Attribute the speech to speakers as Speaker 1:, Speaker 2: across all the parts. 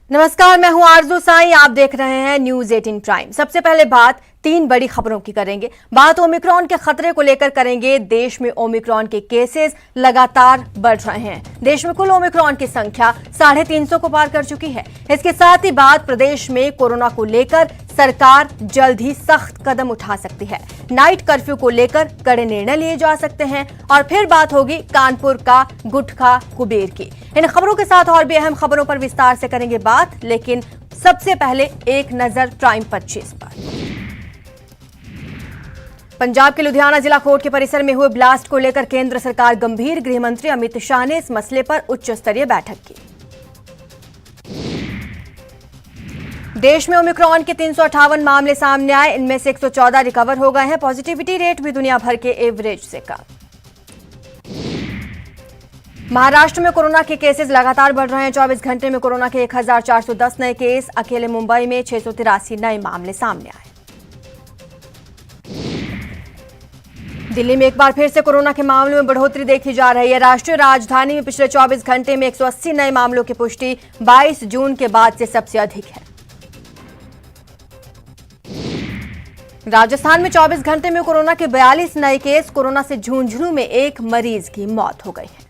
Speaker 1: नमस्कार, मैं हूं आरजू साईं। आप देख रहे हैं न्यूज 18 प्राइम। सबसे पहले बात 3 बड़ी खबरों की करेंगे। बात ओमिक्रॉन के खतरे को लेकर करेंगे। देश में ओमिक्रॉन के केसेस लगातार बढ़ रहे हैं। देश में कुल ओमिक्रॉन की संख्या 350 को पार कर चुकी है। इसके साथ ही बात प्रदेश में कोरोना को लेकर सरकार जल्द ही सख्त कदम उठा सकती है। नाइट कर्फ्यू को लेकर कड़े निर्णय लिए जा सकते हैं। और फिर बात होगी कानपुर का गुटखा कुबेर की। इन खबरों के साथ और भी अहम खबरों पर विस्तार से करेंगे बात, लेकिन सबसे पहले एक नजर प्राइम 25 पर। पंजाब के लुधियाना जिला कोर्ट के परिसर में हुए ब्लास्ट को लेकर केंद्र सरकार गंभीर। गृह मंत्री अमित शाह ने इस मसले पर उच्च स्तरीय बैठक की। देश में ओमिक्रॉन के 358 मामले सामने आए। इनमें से 114 रिकवर हो गए हैं। पॉजिटिविटी रेट भी दुनिया भर के एवरेज से कम। महाराष्ट्र में कोरोना के केसेस लगातार बढ़ रहे हैं। 24 घंटे में कोरोना के 1410 नए केस। अकेले मुंबई में 683 नए मामले सामने आए। दिल्ली में एक बार फिर से कोरोना के मामलों में बढ़ोतरी देखी जा रही है। राष्ट्रीय राजधानी में पिछले 24 घंटे में 180 नए मामलों की पुष्टि 22 जून के बाद से सबसे अधिक है। राजस्थान में 24 घंटे में कोरोना के 42 नए केस। कोरोना से झुंझुनू में एक मरीज की मौत हो गई है।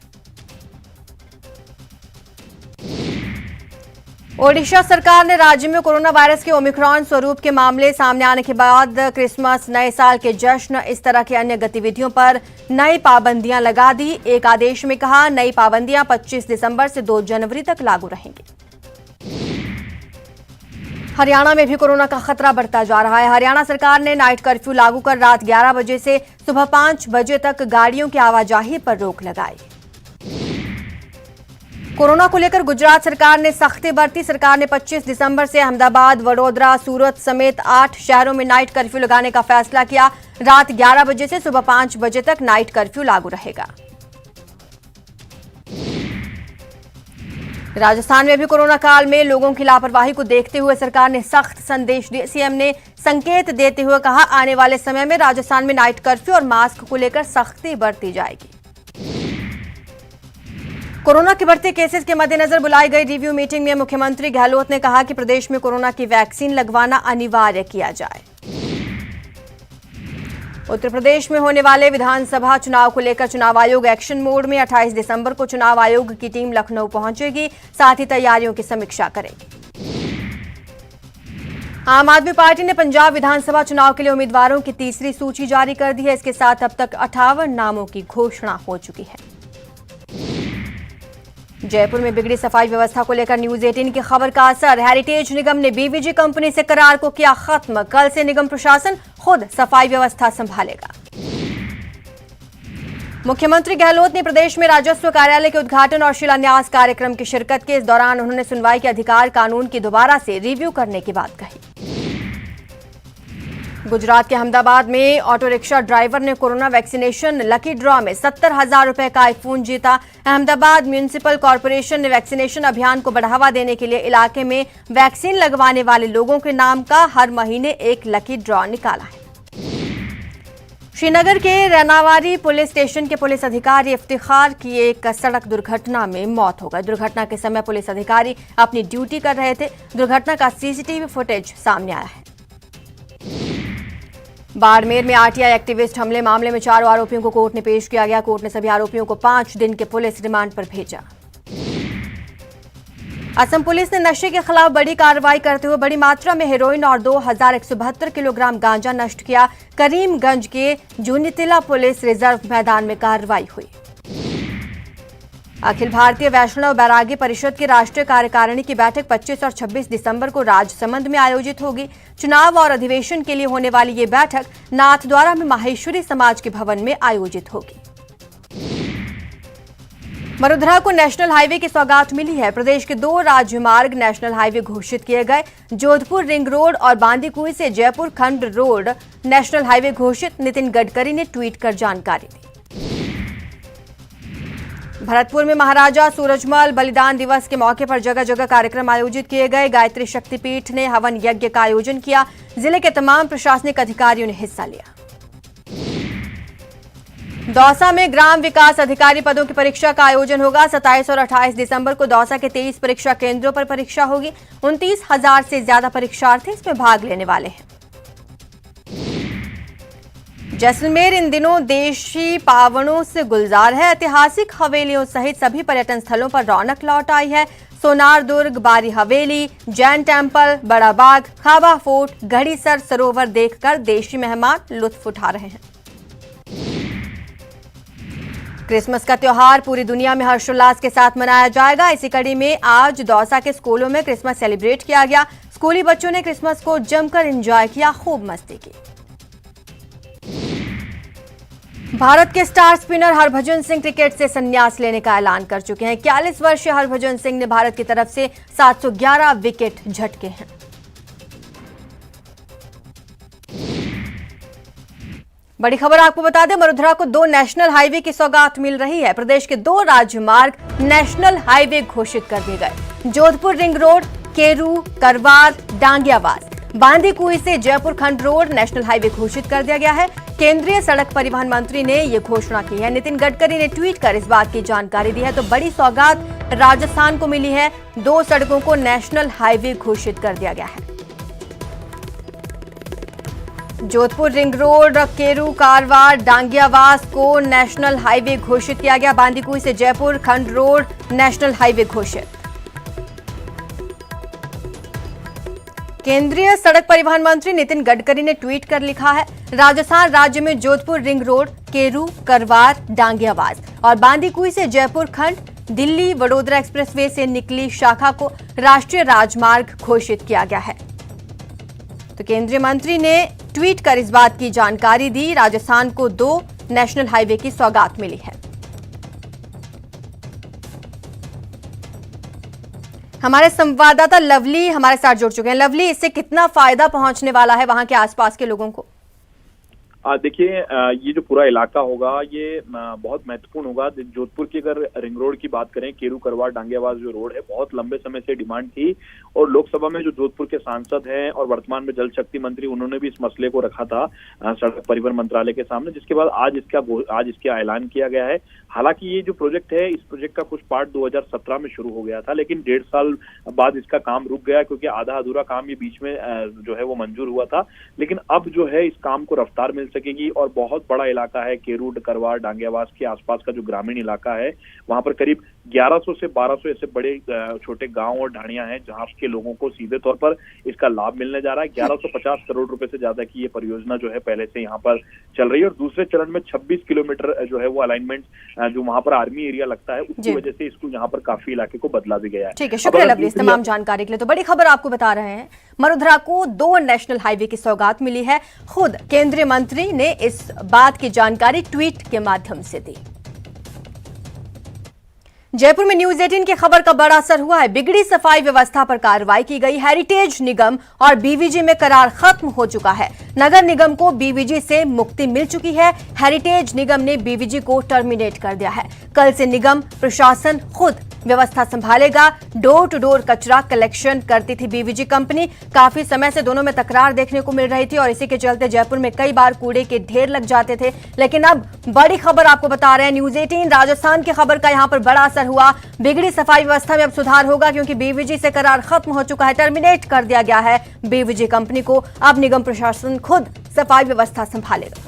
Speaker 1: ओडिशा सरकार ने राज्य में कोरोना वायरस के ओमिक्रॉन स्वरूप के मामले सामने आने के बाद क्रिसमस, नए साल के जश्न, इस तरह की अन्य गतिविधियों पर नई पाबंदियां लगा दी। एक आदेश में कहा, नई पाबंदियां 25 दिसंबर से 2 जनवरी तक लागू रहेंगी। हरियाणा में भी कोरोना का खतरा बढ़ता जा रहा है। हरियाणा सरकार ने नाइट कर्फ्यू लागू कर रात 11 बजे से सुबह 5 बजे तक गाड़ियों की आवाजाही पर रोक लगाई। कोरोना को लेकर गुजरात सरकार ने सख्ती बरती। सरकार ने 25 दिसंबर से अहमदाबाद, वडोदरा, सूरत समेत 8 शहरों में नाइट कर्फ्यू लगाने का फैसला किया। रात 11 बजे से सुबह 5 बजे तक नाइट कर्फ्यू लागू रहेगा। राजस्थान में भी कोरोना काल में लोगों की लापरवाही को देखते हुए सरकार ने सख्त संदेश दिए। सीएम ने संकेत देते हुए कहा, आने वाले समय में राजस्थान में नाइट कर्फ्यू और मास्क को लेकर सख्ती बरती जाएगी। कोरोना के बढ़ते केसेस के मद्देनजर बुलाई गई रिव्यू मीटिंग में मुख्यमंत्री गहलोत ने कहा कि प्रदेश में कोरोना की वैक्सीन लगवाना अनिवार्य किया जाए। उत्तर प्रदेश में होने वाले विधानसभा चुनाव को लेकर चुनाव आयोग एक्शन मोड में। 28 दिसंबर को चुनाव आयोग की टीम लखनऊ पहुंचेगी, साथ ही तैयारियों की समीक्षा करेगी। आम आदमी पार्टी ने पंजाब विधानसभा चुनाव के लिए उम्मीदवारों की तीसरी सूची जारी कर दी है। इसके साथ अब तक 58 नामों की घोषणा हो चुकी है। जयपुर में बिगड़ी सफाई व्यवस्था को लेकर न्यूज 18 की खबर का असर। हेरिटेज निगम ने बीवीजी कंपनी से करार को किया खत्म। कल से निगम प्रशासन खुद सफाई व्यवस्था संभालेगा। मुख्यमंत्री गहलोत ने प्रदेश में राजस्व कार्यालय के उद्घाटन और शिलान्यास कार्यक्रम की शिरकत की। इस दौरान उन्होंने सुनवाई के अधिकार कानून की दोबारा से रिव्यू करने की बात कही। गुजरात के अहमदाबाद में ऑटो रिक्शा ड्राइवर ने कोरोना वैक्सीनेशन लकी ड्रॉ में 70,000 रुपए का आईफोन जीता। अहमदाबाद म्युनिसिपल कॉर्पोरेशन ने वैक्सीनेशन अभियान को बढ़ावा देने के लिए इलाके में वैक्सीन लगवाने वाले लोगों के नाम का हर महीने एक लकी ड्रॉ निकाला है। श्रीनगर के रनावारी पुलिस स्टेशन के पुलिस अधिकारी इफ्तिखार की एक सड़क दुर्घटना में मौत हो गई। दुर्घटना के समय पुलिस अधिकारी अपनी ड्यूटी कर रहे थे। दुर्घटना का सीसीटीवी फुटेज सामने आया है। बाड़मेर में आरटीआई एक्टिविस्ट हमले मामले में 4 आरोपियों को कोर्ट ने पेश किया गया। कोर्ट ने सभी आरोपियों को 5 दिन के पुलिस रिमांड पर भेजा। असम पुलिस ने नशे के खिलाफ बड़ी कार्रवाई करते हुए बड़ी मात्रा में हेरोइन और 2172 किलोग्राम गांजा नष्ट किया। करीमगंज के जूनीतिला पुलिस रिजर्व मैदान में कार्रवाई हुई। अखिल भारतीय वैष्णव बैरागी परिषद की राष्ट्रीय कार्यकारिणी की बैठक 25 और 26 दिसंबर को राजसमंद में आयोजित होगी। चुनाव और अधिवेशन के लिए होने वाली ये बैठक नाथद्वारा में माहेश्वरी समाज के भवन में आयोजित होगी। वडोदरा को नेशनल हाईवे की सौगात मिली है। प्रदेश के 2 राजमार्ग नेशनल हाईवे घोषित किए गए। जोधपुर रिंग रोड और बांदीकुई से जयपुर खंड रोड नेशनल हाईवे घोषित। नितिन गडकरी ने ट्वीट कर जानकारी दी। भरतपुर में महाराजा सूरजमल बलिदान दिवस के मौके पर जगह जगह कार्यक्रम आयोजित किए गए। गायत्री शक्तिपीठ ने हवन यज्ञ का आयोजन किया। जिले के तमाम प्रशासनिक अधिकारियों ने हिस्सा लिया। दौसा में ग्राम विकास अधिकारी पदों की परीक्षा का आयोजन होगा। 27 और 28 दिसंबर को दौसा के 23 परीक्षा केंद्रों पर परीक्षा होगी। 29,000 से ज्यादा परीक्षार्थी इसमें भाग लेने वाले हैं। जैसलमेर इन दिनों देशी पावनों से गुलजार है। ऐतिहासिक हवेलियों सहित सभी पर्यटन स्थलों पर रौनक लौट आई है। सोनार दुर्ग, बारी हवेली, जैन टेम्पल, बड़ा बाग, खाबा फोर्ट, घड़ीसर सरोवर देखकर देशी मेहमान लुत्फ उठा रहे हैं। क्रिसमस का त्योहार पूरी दुनिया में हर्षोल्लास के साथ मनाया जाएगा। इसी कड़ी में आज दौसा के स्कूलों में क्रिसमस सेलिब्रेट किया गया। स्कूली बच्चों ने क्रिसमस को जमकर एंजॉय किया, खूब मस्ती की। भारत के star spinner Harbhajan Singh cricket से संन्यास लेने का ऐलान कर चुके हैं। 41 वर्षीय हरभजन सिंह ने भारत की तरफ से 711 विकेट झटके हैं। बड़ी खबर आपको बता दें, वडोदरा को 2 नेशनल हाईवे की सौगात मिल रही है। प्रदेश के 2 राजमार्ग नेशनल हाईवे घोषित कर दिए गए। जोधपुर रिंग रोड, केरू, करवार, डांगियावास, बांदीकुई से जयपुर खंड रोड नेशनल हाईवे घोषित कर दिया गया है। केंद्रीय सड़क परिवहन मंत्री ने यह घोषणा की है। नितिन गडकरी ने ट्वीट कर इस बात की जानकारी दी है। तो बड़ी सौगात राजस्थान को मिली है। 2 सड़कों को नेशनल हाईवे घोषित कर दिया गया है। जोधपुर रिंग रोड, केरू, कारवार, डांगियावास को नेशनल हाईवे घोषित किया गया। बांदीकुई से जयपुर खंड रोड नेशनल हाईवे घोषित। केंद्रीय सड़क परिवहन मंत्री नितिन गडकरी ने ट्वीट कर लिखा है, राजस्थान राज्य में जोधपुर रिंग रोड, केरू, करवार, डांगियावास और बांदीकुई से जयपुर खंड, दिल्ली वडोदरा एक्सप्रेसवे से निकली शाखा को राष्ट्रीय राजमार्ग घोषित किया गया है। तो केंद्रीय मंत्री ने ट्वीट कर इस बात की जानकारी दी। राजस्थान को 2 नेशनल हाईवे की सौगात मिली है। हमारे संवाददाता लवली हमारे साथ जुड़ चुके हैं। लवली, इससे कितना फायदा पहुंचने वाला है वहां के आसपास के लोगों को?
Speaker 2: देखिए, ये जो पूरा इलाका होगा ये बहुत महत्वपूर्ण होगा। जोधपुर की अगर रिंग रोड की बात करें, केरू, करवार, डांगियावास जो रोड है, बहुत लंबे समय से डिमांड थी और लोकसभा में जो जोधपुर के सांसद हैं और वर्तमान में जल शक्ति मंत्री, उन्होंने भी इस मसले को रखा था सड़क परिवहन मंत्रालय के सामने, जिसके बाद आज इसका ऐलान किया गया है। हालांकि ये जो प्रोजेक्ट है, इस प्रोजेक्ट का कुछ पार्ट 2017 में शुरू हो गया था, लेकिन 1.5 साल बाद इसका काम रुक गया क्योंकि आधा अधूरा काम ये बीच में जो है वो मंजूर हुआ था। लेकिन अब जो है इस काम को रफ्तार मिल सकेगी और बहुत बड़ा इलाका है। केरू, करवार, डांगियावास के आसपास का जो ग्रामीण इलाका है, वहां पर करीब 1100 से 1200 ऐसे बड़े छोटे गांव और ढाणियां हैं जहां के लोगों को सीधे तौर पर इसका लाभ मिलने जा रहा है। 1150 करोड़ रुपए से ज्यादा की ये परियोजना जो है पहले से यहाँ पर चल रही है और दूसरे चरण में 26 किलोमीटर जो है वो अलाइनमेंट जो वहां पर आर्मी एरिया लगता है, उसकी वजह से इसको यहाँ पर काफी इलाके को बदला भी गया है।
Speaker 1: ठीक है, शुक्रिया लवली इस तमाम जानकारी के लिए। तो बड़ी खबर आपको बता रहे हैं, वडोदरा को 2 नेशनल हाईवे की सौगात मिली है। खुद केंद्रीय मंत्री ने इस बात की जानकारी ट्वीट के माध्यम से दी। जयपुर में न्यूज 18 की खबर का बड़ा असर हुआ है। बिगड़ी सफाई व्यवस्था पर कार्रवाई की गई। हेरिटेज निगम और बीवीजी में करार खत्म हो चुका है। नगर निगम को बीवीजी से मुक्ति मिल चुकी है। हेरिटेज निगम ने बीवीजी को टर्मिनेट कर दिया है। कल से निगम प्रशासन खुद व्यवस्था संभालेगा। डोर टू डोर कचरा कलेक्शन करती थी बीवीजी कंपनी। काफी समय से दोनों में तकरार देखने को मिल रही थी और इसी के चलते जयपुर में कई बार कूड़े के ढेर लग जाते थे। लेकिन अब बड़ी खबर आपको बता रहे हैं, न्यूज 18 राजस्थान की खबर का यहां पर बड़ा असर हुआ। बिगड़ी सफाई व्यवस्था में अब सुधार होगा क्योंकि बीवीजी से करार खत्म हो चुका है। टर्मिनेट कर दिया गया है बीवीजी कंपनी को। अब निगम प्रशासन खुद सफाई व्यवस्था संभालेगा।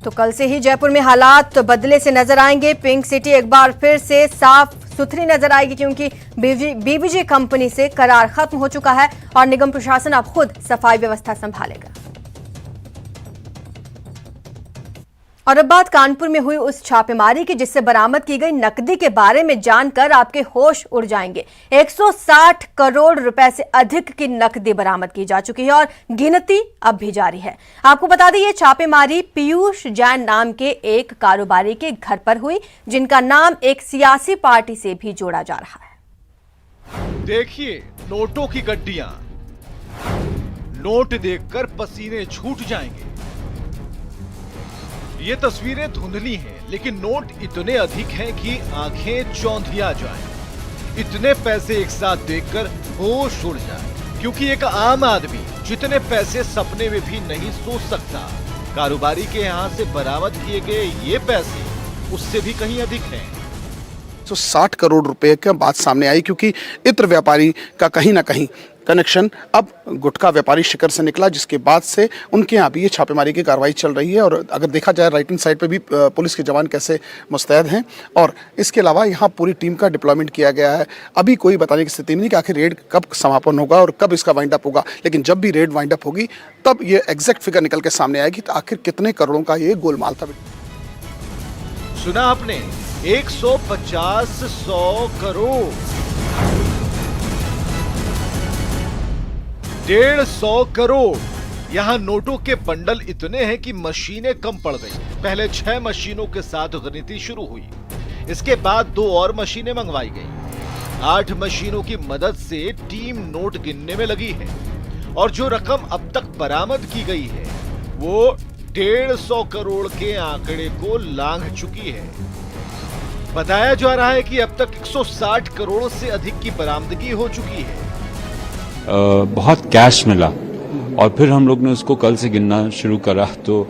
Speaker 1: तो कल से ही जयपुर में हालात बदले से नजर आएंगे। पिंक सिटी एक बार फिर से साफ सुथरी नजर आएगी क्योंकि बीवीजी कंपनी से करार खत्म हो चुका है और निगम प्रशासन अब खुद सफाई व्यवस्था संभालेगा। और अब बात कानपुर में हुई उस छापेमारी की जिससे बरामद की गई नकदी के बारे में जानकर आपके होश उड़ जाएंगे। 160 करोड़ रुपए से अधिक की नकदी बरामद की जा चुकी है और गिनती अब भी जारी है। आपको बता दें, ये छापेमारी पीयूष जैन नाम के एक कारोबारी के घर पर हुई जिनका नाम एक सियासी पार्टी से भी जोड़ा जा रहा है।
Speaker 3: देखिए नोटों की गड्डियां, नोट देखकर पसीने छूट जाएंगे। ये तस्वीरें धुंधली हैं, लेकिन नोट इतने अधिक हैं कि आंखें चौंधिया जाएं। इतने पैसे एक साथ देखकर होश उड़ जाए क्योंकि एक आम आदमी जितने पैसे सपने में भी नहीं सोच सकता। कारोबारी के यहाँ से बरामद किए गए ये पैसे उससे भी कहीं अधिक हैं।
Speaker 4: तो 60 करोड़ रुपए की बात सामने आई, क्योंकि इत्र व्यापारी का कहीं ना कहीं कनेक्शन अब गुटखा व्यापारी शिखर से निकला, जिसके बाद से उनके यहाँ भी ये छापेमारी की कार्रवाई चल रही है। और अगर देखा जाए राइट हैंड साइड पे भी पुलिस के जवान कैसे मुस्तैद हैं, और इसके अलावा यहाँ पूरी टीम का डिप्लॉयमेंट किया गया है। अभी कोई बताने की स्थिति नहीं कि आखिर रेड कब समापन होगा और कब इसका वाइंड अप होगा, लेकिन जब भी रेड वाइंड अप होगी तब ये एग्जैक्ट फिगर निकल के सामने आएगी तो आखिर कितने करोड़ों का ये गोलमाल था।
Speaker 3: सुना आपने, 150-100 करोड़, 150 करोड़। यहाँ नोटों के बंडल इतने हैं कि मशीनें कम पड़ गई। पहले 6 मशीनों के साथ गिनती शुरू हुई, इसके बाद 2 और मशीनें मंगवाई गई। 8 मशीनों की मदद से टीम नोट गिनने में लगी है और जो रकम अब तक बरामद की गई है वो 150 करोड़ के आंकड़े को लांघ चुकी है। बताया जा रहा है कि अब तक 160 करोड़ से अधिक की बरामदगी हो चुकी है।
Speaker 5: बहुत कैश मिला और फिर हम लोग ने उसको कल से गिनना शुरू करा, तो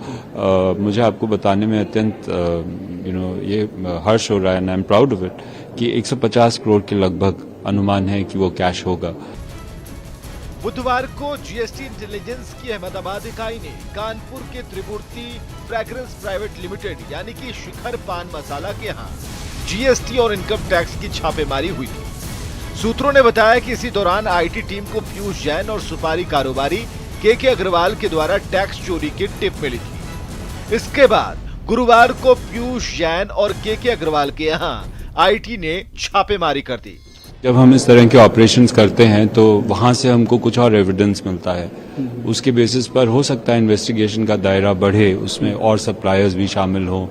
Speaker 5: मुझे आपको बताने में अत्यंत ये हर्ष हो रहा है, I am proud of it, कि 150 करोड़ के लगभग अनुमान है कि वो कैश होगा।
Speaker 3: बुधवार को जीएसटी इंटेलिजेंस की अहमदाबाद इकाई ने कानपुर के त्रिमूर्ति फ्रेग्रेंस प्राइवेट लिमिटेड यानी कि शिखर पान मसाला के यहाँ जीएसटी और इनकम टैक्स की छापेमारी हुई थी। सूत्रों ने बताया कि इसी दौरान आईटी टीम को पीयूष जैन और सुपारी कारोबारी के अग्रवाल के द्वारा टैक्स चोरी की टिप मिली थी। इसके बाद गुरुवार को पीयूष जैन और के अग्रवाल के यहाँ आईटी ने छापेमारी कर दी।
Speaker 5: जब हम इस तरह के ऑपरेशंस करते हैं तो वहां से हमको कुछ और एविडेंस मिलता है, उसके बेसिस पर हो सकता है इन्वेस्टिगेशन का दायरा बढ़े, उसमें और सप्लायर्स भी शामिल हो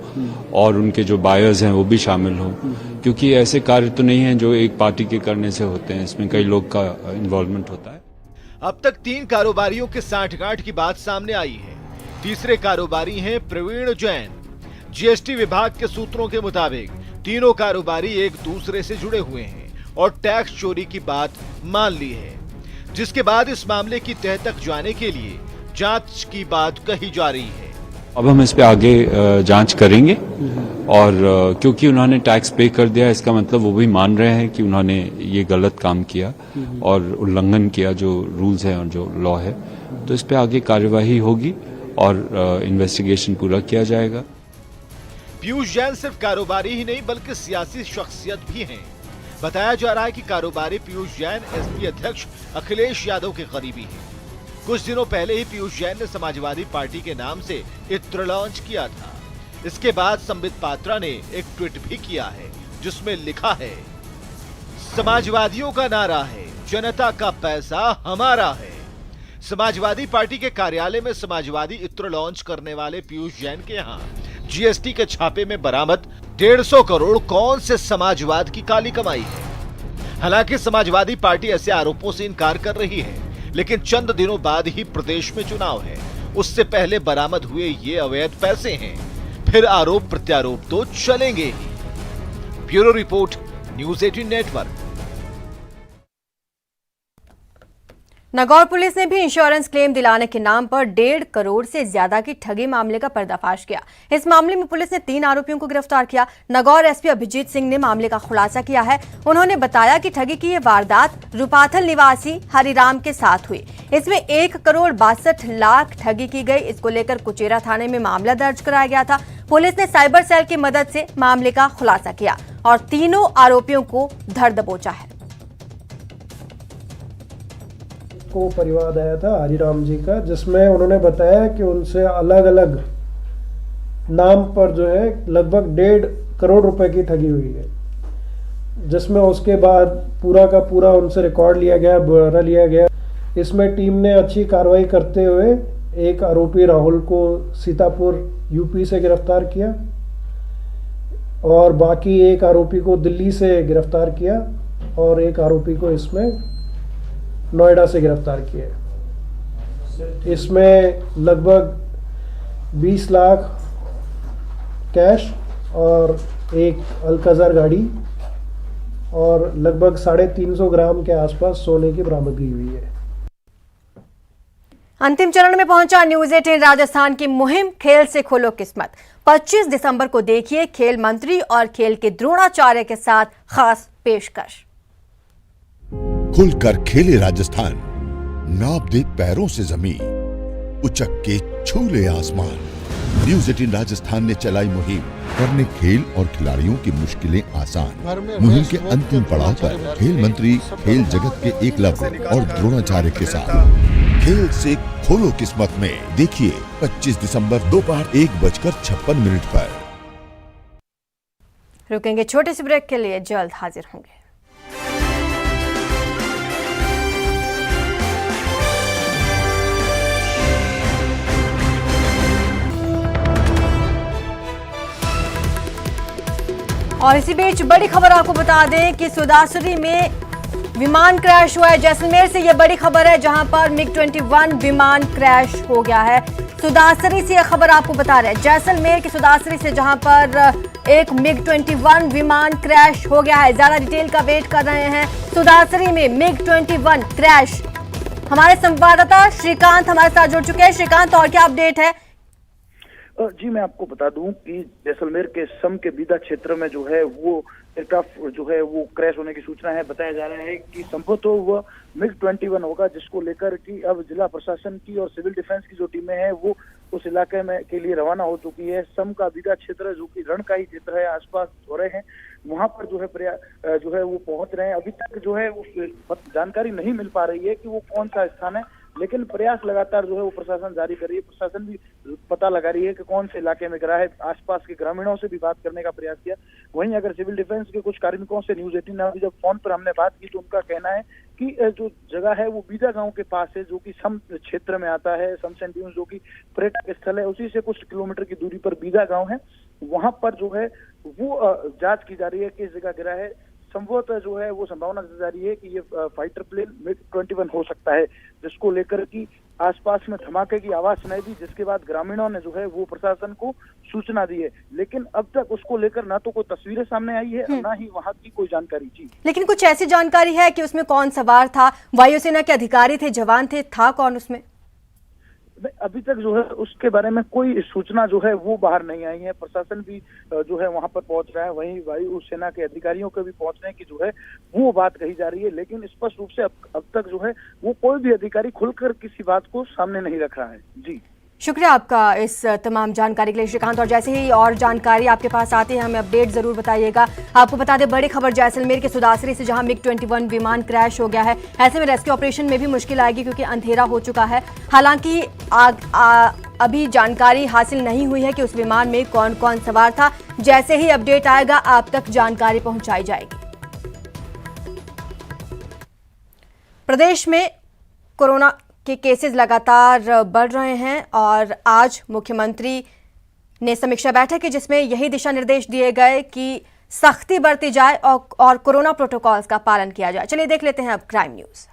Speaker 5: और उनके जो बायर्स हैं वो भी शामिल हो, क्योंकि ऐसे कार्य तो नहीं है जो एक पार्टी के करने से होते हैं, इसमें कई लोग का इन्वॉल्वमेंट होता है।
Speaker 3: अब तक 3 कारोबारियों के सांठगांठ की बात सामने आई है। तीसरे कारोबारी हैं प्रवीण जैन। जीएसटी विभाग के सूत्रों के मुताबिक तीनों कारोबारी एक दूसरे से जुड़े हुए हैं और टैक्स चोरी की बात मान ली है, जिसके बाद इस मामले की तह तक जाने के लिए जांच की बात कही जा रही है।
Speaker 5: अब हम इस पे आगे जांच करेंगे और क्योंकि उन्होंने टैक्स पे कर दिया, इसका मतलब वो भी मान रहे हैं कि उन्होंने ये गलत काम किया और उल्लंघन किया जो रूल्स है और जो लॉ है, तो इस पे आगे कार्यवाही होगी और इन्वेस्टिगेशन पूरा किया जाएगा।
Speaker 3: पीयूष जैन सिर्फ कारोबारी ही नहीं बल्कि सियासी शख्सियत भी हैं। बताया जा रहा है कि कारोबारी पीयूष जैन एसपी अध्यक्ष अखिलेश यादव के करीबी हैं। कुछ दिनों पहले ही पीयूष जैन ने समाजवादी पार्टी के नाम से इत्र लॉन्च किया था। इसके बाद संबित पात्रा ने एक ट्वीट भी किया है जिसमें लिखा है, समाजवादियों का नारा है, जनता का पैसा हमारा है। समाजवादी पार्टी के कार्यालय में समाजवादी इत्र लॉन्च करने वाले पीयूष जैन के यहाँ जीएसटी के छापे में बरामद 150 करोड़ कौन से समाजवाद की काली कमाई है। हालांकि समाजवादी पार्टी ऐसे आरोपों से इनकार कर रही है, लेकिन चंद दिनों बाद ही प्रदेश में चुनाव है, उससे पहले बरामद हुए ये अवैध पैसे हैं, फिर आरोप प्रत्यारोप तो चलेंगे ही। Bureau report, news 18 network.
Speaker 1: Nagaur police ने भी इंश्योरेंस क्लेम दिलाने के नाम पर 1.5 करोड़ से ज्यादा की ठगी मामले का पर्दाफाश किया। इस मामले में पुलिस ने 3 आरोपियों को गिरफ्तार किया। नागौर एसपी अभिजीत सिंह ने मामले का खुलासा किया है। उन्होंने बताया कि ठगी की ये वारदात रूपाथल निवासी हरिराम के साथ हुई। इसमें 1 करोड़ 62 लाख ठगी की गई। इसको लेकर कुचेरा थाने में मामला दर्ज कराया गया था। पुलिस ने साइबर सेल की मदद से मामले का खुलासा किया और तीनों आरोपियों को धर दबोचा है।
Speaker 6: को परिवाद आया था हरिराम जी का, जिसमें उन्होंने बताया कि उनसे अलग अलग नाम पर जो है लगभग 1.5 करोड़ रुपए की ठगी हुई है, जिसमें उसके बाद पूरा का पूरा उनसे रिकॉर्ड लिया गया, ब्यौरा लिया गया। इसमें टीम ने अच्छी कार्रवाई करते हुए एक आरोपी राहुल को सीतापुर यूपी से गिरफ्तार किया और बाकी एक आरोपी को दिल्ली से गिरफ्तार किया और एक आरोपी को इसमें नोएडा से गिरफ्तार किया। इसमें लगभग 20 लाख कैश और एक अल्काजार गाड़ी और लगभग 350 ग्राम के आसपास सोने की बरामदगी हुई है।
Speaker 1: अंतिम चरण में पहुंचा न्यूज 18 राजस्थान की मुहिम खेल से खोलो किस्मत। 25 दिसंबर को देखिए खेल मंत्री और खेल के द्रोणाचार्य के साथ खास पेशकश।
Speaker 7: खुलकर खेले राजस्थान, नाप दे पैरों से जमीन, उचक के छू ले आसमान। न्यूज 18 राजस्थान ने चलाई मुहिम करने खेल और खिलाड़ियों की मुश्किलें आसान। मुहिम के अंतिम पड़ाव पर खेल मंत्री खेल जगत के एकलव्य और द्रोणाचार्य के साथ खेल से खोलो किस्मत में देखिए 25 दिसंबर दोपहर 1:56 पर।
Speaker 1: रुकेंगे छोटे से ब्रेक के लिए, जल्द हाजिर होंगे। और इसी बीच बड़ी खबर आपको बता दें कि सुदासरी में विमान क्रैश हुआ है। जैसलमेर से यह बड़ी खबर है, जहां पर MiG-21 विमान क्रैश हो गया है। सुदासरी से यह खबर आपको बता रहे हैं, जैसलमेर की सुदासरी से, जहां पर एक MiG-21 विमान क्रैश हो गया है। ज्यादा डिटेल का वेट कर रहे हैं। सुदासरी में MiG-21 क्रैश। हमारे संवाददाता श्रीकांत हमारे साथ जुड़ चुके हैं। श्रीकांत, और क्या अपडेट है?
Speaker 8: जी, मैं आपको बता दूं कि जैसलमेर के सम के बीदा क्षेत्र में जो है वो एयरक्राफ्ट जो है वो क्रैश होने की सूचना है। बताया जा रहा है कि संभवतः वह MiG-21 होगा, जिसको लेकर कि अब जिला प्रशासन की और सिविल डिफेंस की जो टीमें हैं वो उस इलाके में के लिए रवाना हो चुकी है। सम का बीदा क्षेत्र जो कि रण का ही क्षेत्र है, आसपास हो रहे हैं, वहां पर जो है वो पहुंच रहे हैं। अभी तक जो है वो जानकारी नहीं मिल पा रही है कि वो कौन सा स्थान है, लेकिन प्रयास लगातार जो है वो प्रशासन जारी कर रही है। प्रशासन भी पता लगा रही है कि कौन से इलाके में गिरा है। आसपास के ग्रामीणों से भी बात करने का प्रयास किया। वहीं अगर सिविल डिफेंस के कुछ कार्मिकों से न्यूज 18 ने अभी जब फोन पर हमने बात की तो उनका कहना है कि जो जगह है वो बीजा गांव के पास है, जो कि सम क्षेत्र में आता है। सम सेंट ड्यून्स जो कि पर्यटक स्थल है, उसी से कुछ किलोमीटर की दूरी पर बीजा गांव है। वहां पर जो है वो जांच की जा रही है किस जगह गिरा है। संभवतः जो है वो संभावना जा रही है कि ये फाइटर प्लेन MiG-21 हो सकता है, जिसको लेकर कि आसपास में धमाके की आवाज सुनाई दी, जिसके बाद ग्रामीणों ने जो है वो प्रशासन को सूचना दी है। लेकिन अब तक उसको लेकर ना तो कोई तस्वीरें सामने आई है, ना ही वहां की कोई जानकारी। जी,
Speaker 1: लेकिन कुछ ऐसी जानकारी है कि उसमें कौन सवार था? वायुसेना के अधिकारी थे, जवान थे, था कौन उसमें?
Speaker 8: अभी तक जो है उसके बारे में कोई सूचना जो है वो बाहर नहीं आई है। प्रशासन भी जो है वहां पर पहुंच रहा है, वहीं वायु सेना के अधिकारियों के भी पहुंचने की जो है वो बात कही जा रही है। लेकिन स्पष्ट रूप से अब तक जो है वो कोई भी अधिकारी खुलकर किसी बात को सामने नहीं रख रहा है। जी,
Speaker 1: शुक्रिया आपका इस तमाम जानकारी के लिए श्रीकांत। और जैसे ही और जानकारी आपके पास आती है हमें अपडेट जरूर बताइएगा। आपको बता दें बड़ी खबर जैसलमेर के सुदासरी से, जहां MiG-21 विमान क्रैश हो गया है। ऐसे में रेस्क्यू ऑपरेशन में भी मुश्किल आएगी क्योंकि अंधेरा हो चुका है। हालांकि अभी जानकारी हासिल नहीं हुई है कि उस विमान में कौन कौन सवार था। जैसे ही अपडेट आएगा आप तक जानकारी पहुंचाई जाएगी। प्रदेश में कोरोना के केसेस लगातार बढ़ रहे हैं और आज मुख्यमंत्री ने समीक्षा बैठक की, जिसमें यही दिशा निर्देश दिए गए कि सख्ती बरती जाए और कोरोना प्रोटोकॉल्स का पालन किया जाए। चलिए देख लेते हैं अब क्राइम न्यूज।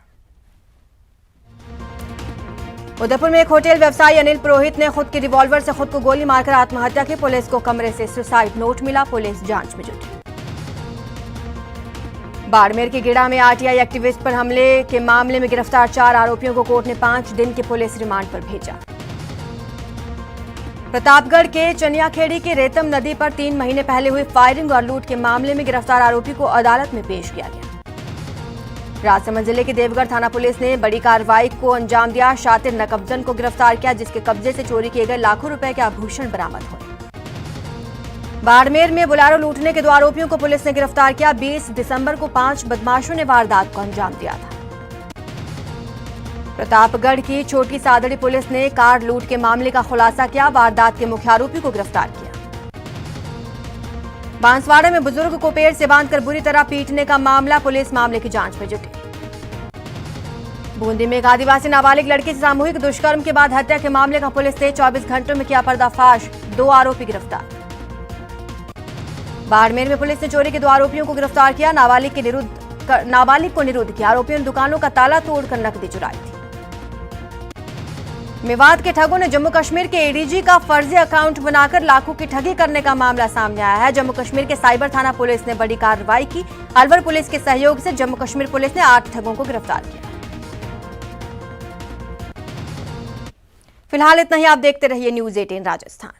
Speaker 1: उदयपुर में एक होटल व्यवसायी अनिल पुरोहित ने खुद के रिवॉल्वर से खुद को गोली मारकर आत्महत्या की। पुलिस को कमरे से सुसाइड नोट मिला, पुलिस जांच में जुटी। बाड़मेर के गेड़ा में आरटीआई एक्टिविस्ट पर हमले के मामले में गिरफ्तार 4 आरोपियों को कोर्ट ने 5 दिन के पुलिस रिमांड पर भेजा। प्रतापगढ़ के चनियाखेड़ी की रेतम नदी पर 3 महीने पहले हुई फायरिंग और लूट के मामले में गिरफ्तार आरोपी को अदालत में पेश किया गया। राजसमंद जिले की देवगढ़ थाना पुलिस ने बड़ी कार्रवाई को अंजाम दिया। शातिर नकबजन को गिरफ्तार किया, जिसके कब्जे से चोरी किए गए लाखों रुपए के आभूषण बरामद हुए। बाड़मेर में बुलेरो लूटने के 2 आरोपियों को पुलिस ने गिरफ्तार किया। 20 दिसंबर को 5 बदमाशों ने वारदात को अंजाम दिया था। प्रतापगढ़ की छोटी सादड़ी पुलिस ने कार लूट के मामले का खुलासा किया। वारदात के मुख्य आरोपी को गिरफ्तार किया। बांसवाड़ा में बुजुर्ग को पेड़ से बांधकर बुरी तरह पीटने का मामला, पुलिस मामले की जांच में जुटी। बूंदी में एक आदिवासी नाबालिग लड़की से सामूहिक दुष्कर्म के बाद हत्या के मामले का पुलिस ने 24 घंटों में किया पर्दाफाश, 2 आरोपी गिरफ्तार। बाड़मेर में पुलिस ने चोरी के 2 आरोपियों को गिरफ्तार किया। नाबालिग को निरुद्ध किया। आरोपियों ने दुकानों का ताला तोड़कर नकदी चुराई थी। मेवात के ठगों ने जम्मू कश्मीर के एडीजी का फर्जी अकाउंट बनाकर लाखों की ठगी करने का मामला सामने आया है। जम्मू कश्मीर के साइबर थाना पुलिस ने बड़ी कार्रवाई की। अलवर पुलिस के सहयोग से जम्मू कश्मीर पुलिस ने 8 ठगों को गिरफ्तार किया। फिलहाल इतना ही। आप देखते रहिए न्यूज़ 18 राजस्थान।